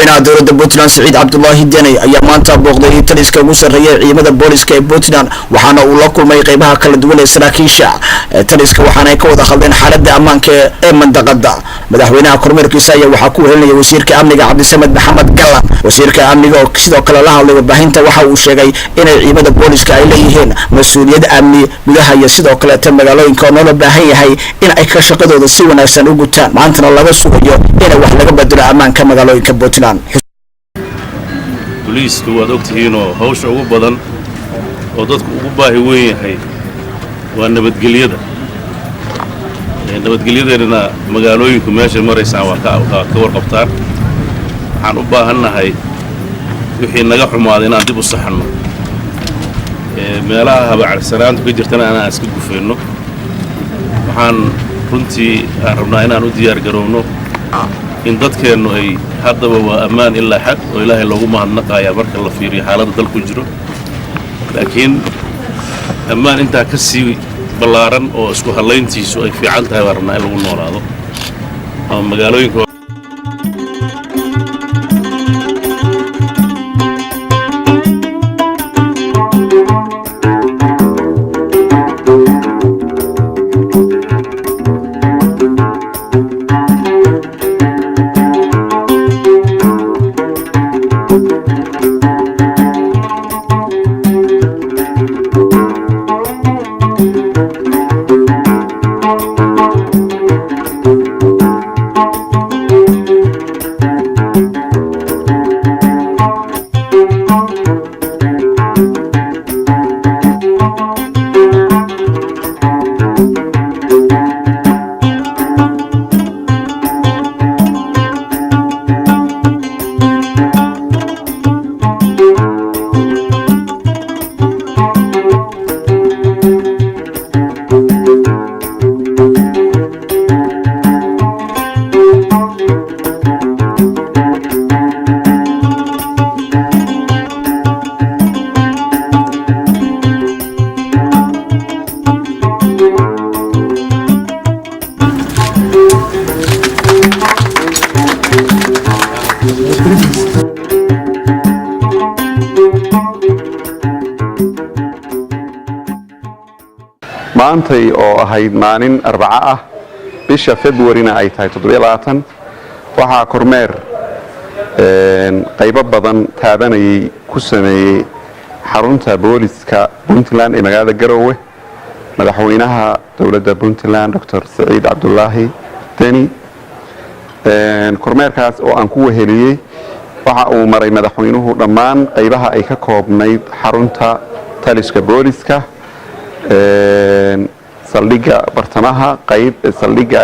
madaxweynaha dowladda Puntland Saciid Cabdullaahi Deni ayaa maanta booqday taliska ugu sarreeya ciidamada booliska ee Puntland waxaana uu la kulmay qaybaha kala duwan ee saraakiisha taliska waxaana ay ka wada hadleen xaaladda ammaanka ee mandaqada madaxweynaha kormeerkiisa ayaa waxa ku wehelinaya wasiirka amniga Cabdisamed Maxamed Gallan wasiirka amniga oo sidoo kale la hadlay warbaahinta waxa uu sheegay inay ciidamada booliska ay leeyihiin mas'uuliyad amni gudaha iyo sidoo kale tan magaalooyinka oo loo baahan yahay in ay ka shaqadooda si wanaagsan u gutaan maantana laga sugayo in wax laga bedelo ammaanka magaalooyinka Puntland بوليسku waad ogtihiin oo hawsha ugu badan oo dadku ugu baahi weyn yahay waa nabadgelyada nabadgelyadeena magaalooyinku meesha maraysaan waa ka warqabtaan waxaan u baahannahay wixii naga xumaaday inaan dib u saxno meelaha habacsanaantu ka jirtana aan iska gufeeno waxaan runtii aan rabnaa inaan u diyaar garowno in dadkeennu ay haddaba waa ammaan ilaa xad oo ilaahay loogu mahadnaqayaa marka la fiiriyo xaaladda dalku jiro laakiin ammaan intaa ka sii ballaaran oo isku hallayntiisu ay fiican tahay baan rabnaa in lagu noolaado ama magaalooyinka maantay oo ahayd maalin Arbaca ah bisha February-na ay tahay 27 waxa kormeer qaybo badan taabanayay ku sameeyay xarunta booliska Puntland ee magaalada Garowe madaxweynaha dowladda Puntland Dr. Saciid Cabdullaahi Deni kormeerkaas oo aan ku weheliyay waxa uu maray madaxweynuhu dhammaan qaybaha ay ka koobnayd xarunta taliska booliska saldhiga bartamaha qayb saldhiga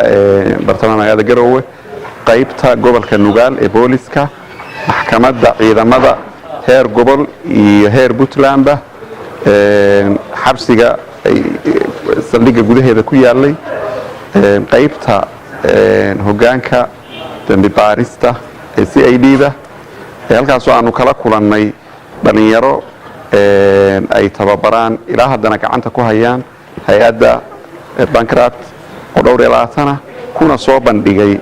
bartamaha magaalada Garowe qaybta gobolka Nugaal ee booliska maxkamadda ciidamada heer gobol iyo heer Puntland xabsiga saldhiga gudaheeda ku yaalay qaybta hoggaanka dambi baarista ee CID-da halkaas oo aanu kala kulannay dhalinyaro ay tababaraan ilaa haddana gacanta ku hayaan hay'adda Bankrat oo dhowr iyo 20 kuna soo bandhigay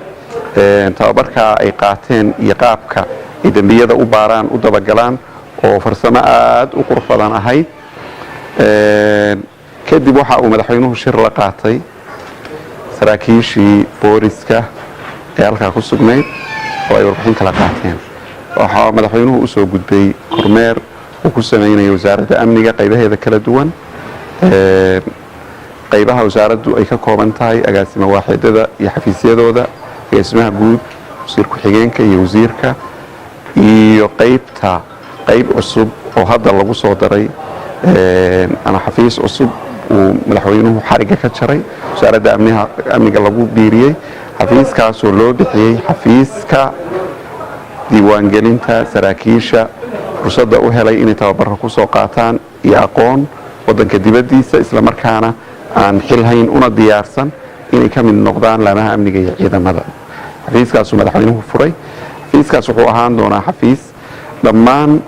tababarka ay qaateen iyo qaabka ay dambiyada u baaraan u dabagalaan oo farsamo aad u qurux badan ahayd kadib waxa uu madaxweynuhu shir la qaatay saraakiishii booliska ee halkaa ku sugnayd oo ay warbixin kala qaateen waxa madaxweynuhu u soo gudbay kormeer uu ku sameeyay wasaaradda amniga qaybaheeda kala duwan qaybaha wasaaraddu ay ka kooban tahay agaasima waaxidada iyo xafiisyadooda agaasimaha guud wasiir ku-xigeenka iyo wasiirka iyo qayb cusub oo hadda lagu soo daray ama xafiis cusub uu madaxweynuhu xariga ka jaray wasaaradda amniga lagu biiriyay xafiiskaasoo loo bixiyay xafiiska diiwaangelinta saraakiisha fursadda u helay inay tababarka ku soo qaataan iyo aqoon waddanka dibaddiisa isla markaana aan xilhayn una diyaarsan inay ka mid noqdaan laamaha amniga iyo ciidamada xafiiskaasuu madaxweynuhu furay xafiiskaas wuxuu ahaan doonaa xafiis dhammaan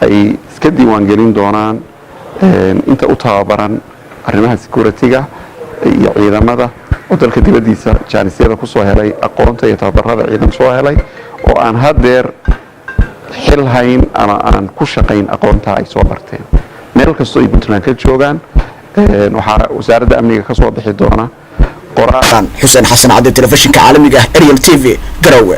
ay iska diiwaangelin doonaan inta u tababaran arrimaha security-ga iyo ciidamada oo dalka dibaddiisa jaanisyada ku soo helay aqoonta iyo tababarada ciidan soo helay oo aan haddeer xil hayn ama aan ku shaqayn aqoonta ay soo barteen meel kastoo ay Puntland ka joogaan waxaa wasaaradda amniga ka soo bixi doona qoraan Xuseen Xasan Cabdi telefishinka caalamiga Ariel TV Garowe.